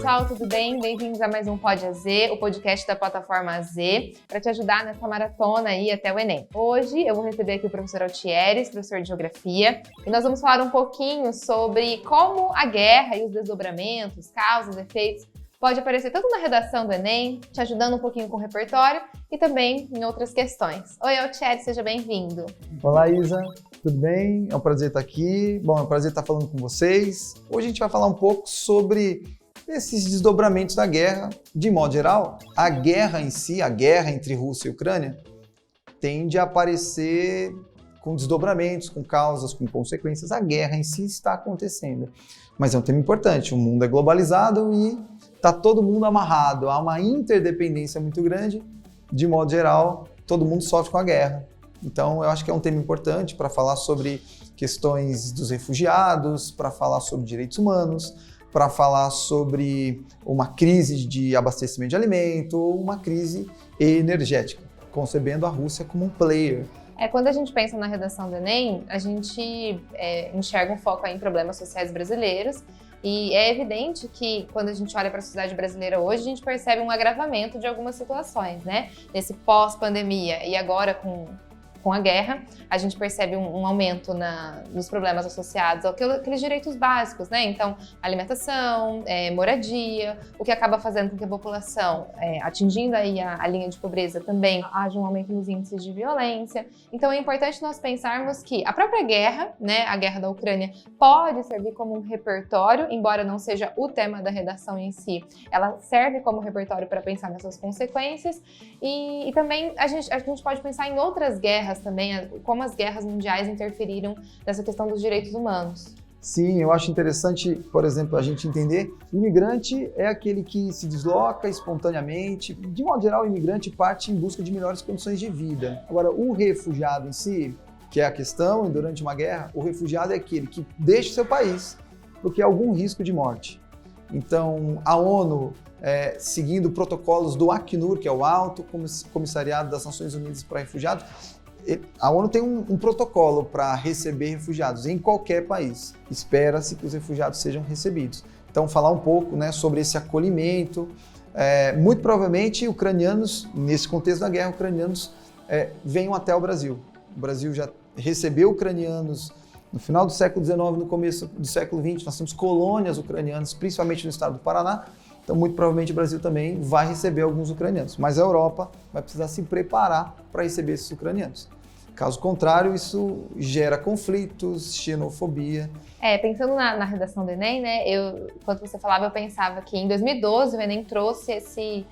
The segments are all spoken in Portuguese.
pessoal, tudo bem? Bem-vindos a mais um Pod AZ, o podcast da plataforma AZ, para te ajudar nessa maratona aí até o Enem. Hoje eu vou receber aqui o professor Altieres, professor de Geografia, e nós vamos falar um pouquinho sobre como a guerra e os desdobramentos, causas, efeitos, pode aparecer tanto na redação do Enem, te ajudando um pouquinho com o repertório e também em outras questões. Oi, Altieres, seja bem-vindo. Olá, Isa. Tudo bem? É um prazer estar aqui. Bom, é um prazer estar falando com vocês. Hoje a gente vai falar um pouco sobre esses desdobramentos da guerra. De modo geral, a guerra em si, a guerra entre Rússia e Ucrânia, tende a aparecer com desdobramentos, com causas, com consequências. A guerra em si está acontecendo. Mas é um tema importante. O mundo é globalizado e está todo mundo amarrado. Há uma interdependência muito grande. De modo geral, todo mundo sofre com a guerra. Então, eu acho que é um tema importante para falar sobre questões dos refugiados, para falar sobre direitos humanos, para falar sobre uma crise de abastecimento de alimento ou uma crise energética, concebendo a Rússia como um player. Quando a gente pensa na redação do Enem, a gente enxerga um foco aí em problemas sociais brasileiros e é evidente que quando a gente olha para a sociedade brasileira hoje, a gente percebe um agravamento de algumas situações, né? Nesse pós-pandemia e agora com a guerra, a gente percebe um aumento nos problemas associados àqueles direitos básicos, né? Então, alimentação, moradia, o que acaba fazendo com que a população, atingindo aí a linha de pobreza, também haja um aumento nos índices de violência. Então, é importante nós pensarmos que a própria guerra, né, a guerra da Ucrânia, pode servir como um repertório, embora não seja o tema da redação em si, ela serve como repertório para pensar nessas consequências e também a gente pode pensar em outras guerras também, como as guerras mundiais interferiram nessa questão dos direitos humanos. Sim, eu acho interessante, por exemplo, a gente entender que o imigrante é aquele que se desloca espontaneamente. De modo geral, o imigrante parte em busca de melhores condições de vida. Agora, o refugiado em si, que é a questão, durante uma guerra, o refugiado é aquele que deixa o seu país porque há algum risco de morte. Então, a ONU, seguindo protocolos do Acnur, que é o Alto Comissariado das Nações Unidas para Refugiados, a ONU tem um protocolo para receber refugiados em qualquer país. Espera-se que os refugiados sejam recebidos. Então, falar um pouco, né, sobre esse acolhimento. Muito provavelmente, ucranianos, nesse contexto da guerra, ucranianos venham até o Brasil. O Brasil já recebeu ucranianos no final do século XIX, no começo do século XX. Nós temos colônias ucranianas, principalmente no estado do Paraná. Então, muito provavelmente, o Brasil também vai receber alguns ucranianos. Mas a Europa vai precisar se preparar para receber esses ucranianos. Caso contrário, isso gera conflitos, xenofobia. Pensando na redação do Enem, né, enquanto você falava, eu pensava que em 2012 o Enem trouxe esse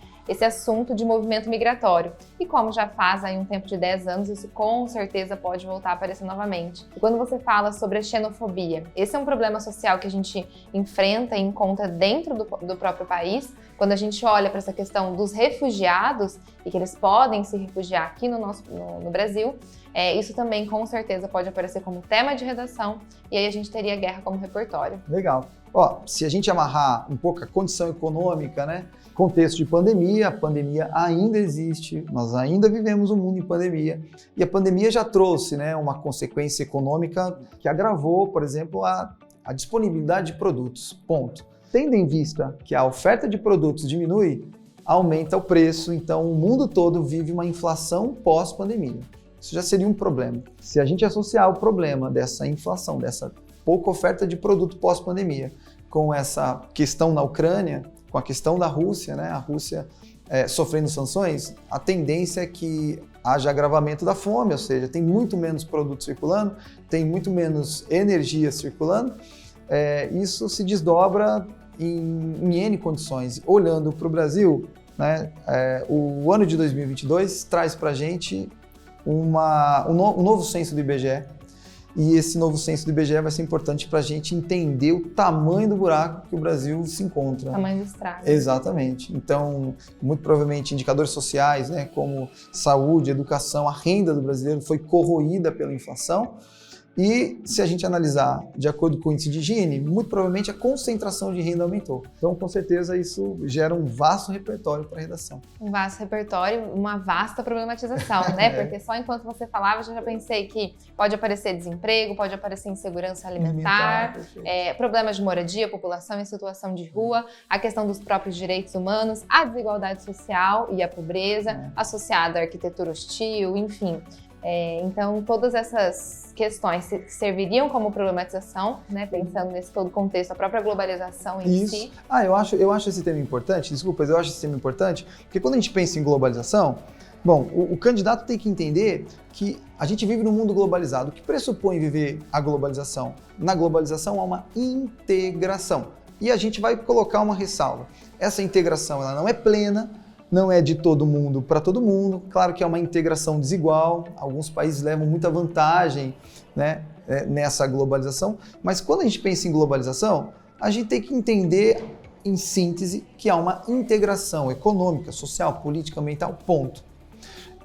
assunto de movimento migratório. E como já faz aí um tempo de 10 anos, isso com certeza pode voltar a aparecer novamente. E quando você fala sobre a xenofobia, esse é um problema social que a gente enfrenta e encontra dentro do próprio país. Quando a gente olha para essa questão dos refugiados e que eles podem se refugiar aqui no Brasil, isso também com certeza pode aparecer como tema de redação e aí a gente teria a guerra como repertório. Legal. Se a gente amarrar um pouco a condição econômica, né? Contexto de pandemia, a pandemia ainda existe, nós ainda vivemos um mundo em pandemia e a pandemia já trouxe, né, uma consequência econômica que agravou, por exemplo, a disponibilidade de produtos, ponto. Tendo em vista que a oferta de produtos diminui, aumenta o preço, então o mundo todo vive uma inflação pós-pandemia. Isso já seria um problema. Se a gente associar o problema dessa inflação, dessa pouca oferta de produto pós-pandemia, com essa questão na Ucrânia, com a questão da Rússia, né? A Rússia sofrendo sanções, a tendência é que haja agravamento da fome, ou seja, tem muito menos produto circulando, tem muito menos energia circulando. Isso se desdobra em N condições. Olhando para o Brasil, né, o ano de 2022 traz para a gente um novo censo do IBGE, e esse novo censo do IBGE vai ser importante para a gente entender o tamanho do buraco que o Brasil se encontra. O tamanho do estrago. Exatamente. Então, muito provavelmente, indicadores sociais, né, como saúde, educação, a renda do brasileiro foi corroída pela inflação E se a gente analisar de acordo com o índice de Gini, muito provavelmente a concentração de renda aumentou. Então, com certeza, isso gera um vasto repertório para a redação. Um vasto repertório, uma vasta problematização, né? Porque só enquanto você falava, eu já pensei que pode aparecer desemprego, pode aparecer insegurança alimentar, problemas de moradia, população em situação de rua, a questão dos próprios direitos humanos, a desigualdade social e a pobreza, associada à arquitetura hostil, enfim. Então, todas essas questões serviriam como problematização, né? Pensando nesse todo contexto, a própria globalização em si. Eu acho esse tema importante, eu acho esse tema importante, porque quando a gente pensa em globalização, bom, o candidato tem que entender que a gente vive num mundo globalizado. O que pressupõe viver a globalização? Na globalização há uma integração. E a gente vai colocar uma ressalva. Essa integração ela não é plena, não é de todo mundo para todo mundo. Claro que é uma integração desigual, alguns países levam muita vantagem, né, nessa globalização, mas quando a gente pensa em globalização, a gente tem que entender, em síntese, que há uma integração econômica, social, política, ambiental, ponto.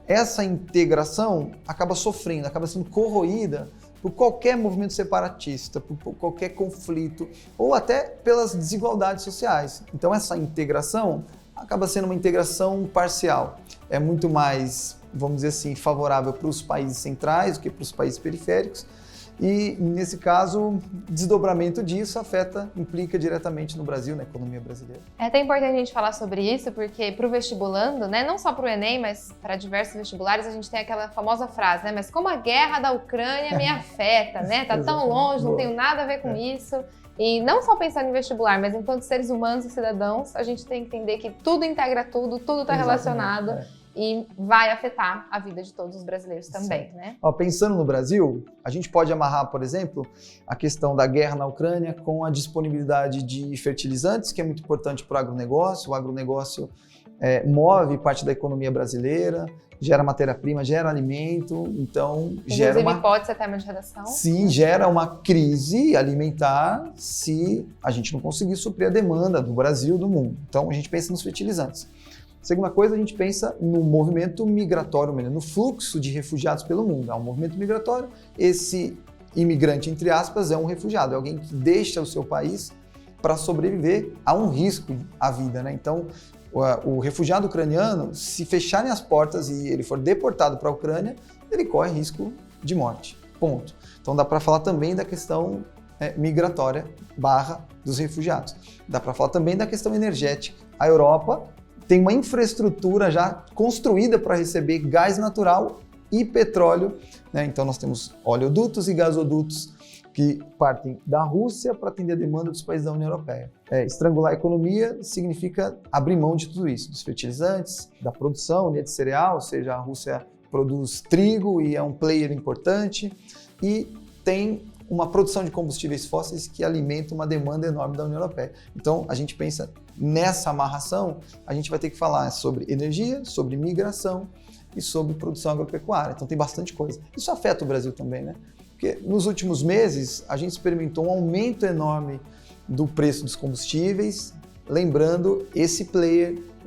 Essa integração acaba sofrendo, acaba sendo corroída por qualquer movimento separatista, por qualquer conflito, ou até pelas desigualdades sociais. Então essa integração acaba sendo uma integração parcial. É muito mais, vamos dizer assim, favorável para os países centrais do que para os países periféricos. E, nesse caso, o desdobramento disso implica diretamente no Brasil, na economia brasileira. É até importante a gente falar sobre isso, porque para o vestibulando, né, não só para o Enem, mas para diversos vestibulares, a gente tem aquela famosa frase, né, mas como a guerra da Ucrânia me afeta, né? Tá tão longe, não tenho nada a ver com isso. E não só pensando em vestibular, mas enquanto seres humanos e cidadãos, a gente tem que entender que tudo integra tudo está relacionado e vai afetar a vida de todos os brasileiros também, né? Pensando no Brasil, a gente pode amarrar, por exemplo, a questão da guerra na Ucrânia com a disponibilidade de fertilizantes, que é muito importante para o agronegócio. O agronegócio move parte da economia brasileira, gera matéria-prima, gera alimento, então gera uma... pode ser tema de redação. Sim, gera uma crise alimentar se a gente não conseguir suprir a demanda do Brasil, do mundo. Então a gente pensa nos fertilizantes. Segunda coisa, a gente pensa no movimento migratório, no fluxo de refugiados pelo mundo. Há um movimento migratório, esse imigrante, entre aspas, é um refugiado, é alguém que deixa o seu país para sobreviver a um risco à vida, né? Então, o refugiado ucraniano, se fecharem as portas e ele for deportado para a Ucrânia, ele corre risco de morte, ponto. Então dá para falar também da questão migratória / dos refugiados. Dá para falar também da questão energética. A Europa tem uma infraestrutura já construída para receber gás natural e petróleo, né? Então nós temos oleodutos e gasodutos que partem da Rússia para atender a demanda dos países da União Europeia. Estrangular a economia significa abrir mão de tudo isso, dos fertilizantes, da produção de cereal, ou seja, a Rússia produz trigo e é um player importante, e tem uma produção de combustíveis fósseis que alimenta uma demanda enorme da União Europeia. Então, a gente pensa nessa amarração, a gente vai ter que falar sobre energia, sobre migração e sobre produção agropecuária. Então, tem bastante coisa. Isso afeta o Brasil também, né? Porque nos últimos meses, a gente experimentou um aumento enorme do preço dos combustíveis. Lembrando,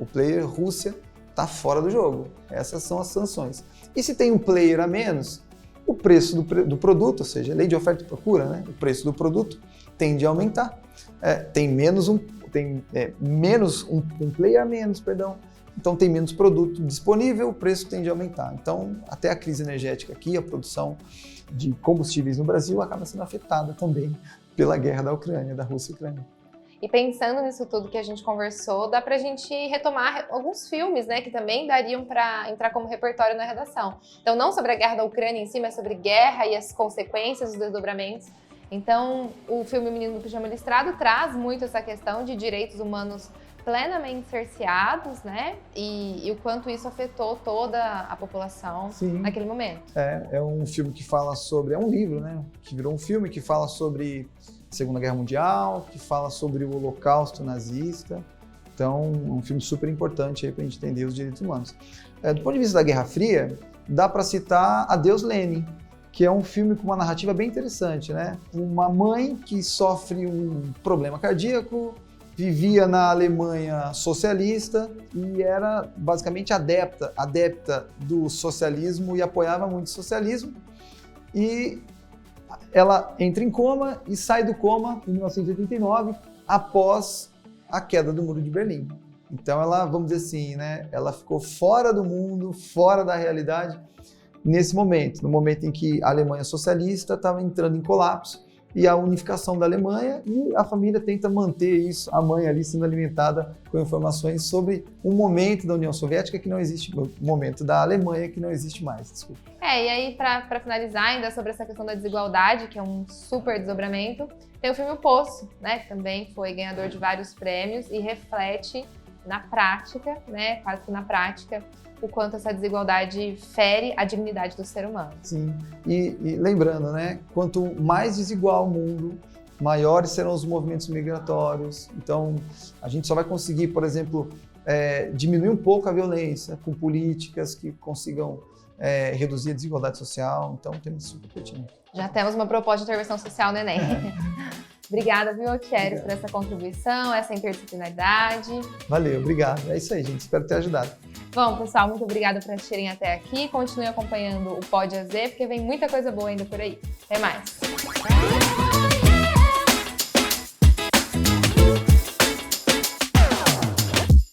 o player Rússia, está fora do jogo. Essas são as sanções. E se tem um player a menos, o preço do produto, ou seja, lei de oferta e procura, né? O preço do produto tende a aumentar. Tem menos um player a menos, perdão. Então tem menos produto disponível, o preço tende a aumentar. Então, até a crise energética aqui, a produção de combustíveis no Brasil acaba sendo afetada também pela guerra da Ucrânia, da Rússia e Ucrânia. E pensando nisso tudo que a gente conversou, dá pra gente retomar alguns filmes, né, que também dariam para entrar como repertório na redação. Então, não sobre a guerra da Ucrânia em si, mas sobre guerra e as consequências, os desdobramentos. Então, o filme Menino do Pijama Listrado traz muito essa questão de direitos humanos plenamente cerceados, né? E o quanto isso afetou toda a população naquele momento. É um filme que fala sobre... É um livro, né? Que virou um filme que fala sobre a Segunda Guerra Mundial, que fala sobre o Holocausto nazista. Então, é um filme super importante aí para a gente entender os direitos humanos. Do ponto de vista da Guerra Fria, dá para citar Adeus Lenin, que é um filme com uma narrativa bem interessante, né? Uma mãe que sofre um problema cardíaco, vivia na Alemanha socialista e era basicamente adepta do socialismo e apoiava muito o socialismo. E ela entra em coma e sai do coma em 1989, após a queda do Muro de Berlim. Então ela, vamos dizer assim, né, ela ficou fora do mundo, fora da realidade, nesse momento, no momento em que a Alemanha socialista estava entrando em colapso e a unificação da Alemanha, e a família tenta manter isso, a mãe ali sendo alimentada com informações sobre um momento da União Soviética que não existe, um momento da Alemanha que não existe mais, desculpa. E aí para finalizar ainda sobre essa questão da desigualdade, que é um super desdobramento, tem o filme O Poço, né, que também foi ganhador de vários prêmios e reflete na prática, né, quase que na prática, o quanto essa desigualdade fere a dignidade do ser humano. Sim, e lembrando, né, quanto mais desigual o mundo, maiores serão os movimentos migratórios. Então, a gente só vai conseguir, por exemplo, diminuir um pouco a violência com políticas que consigam reduzir a desigualdade social. Então, temos super pertinente. Já temos uma proposta de intervenção social no Enem. Obrigada, viu, Altieri, por essa contribuição, essa interdisciplinaridade. Valeu, obrigado. É isso aí, gente. Espero ter ajudado. Bom, pessoal, muito obrigada por assistirem até aqui. Continue acompanhando o Pode AZ, porque vem muita coisa boa ainda por aí. Até mais!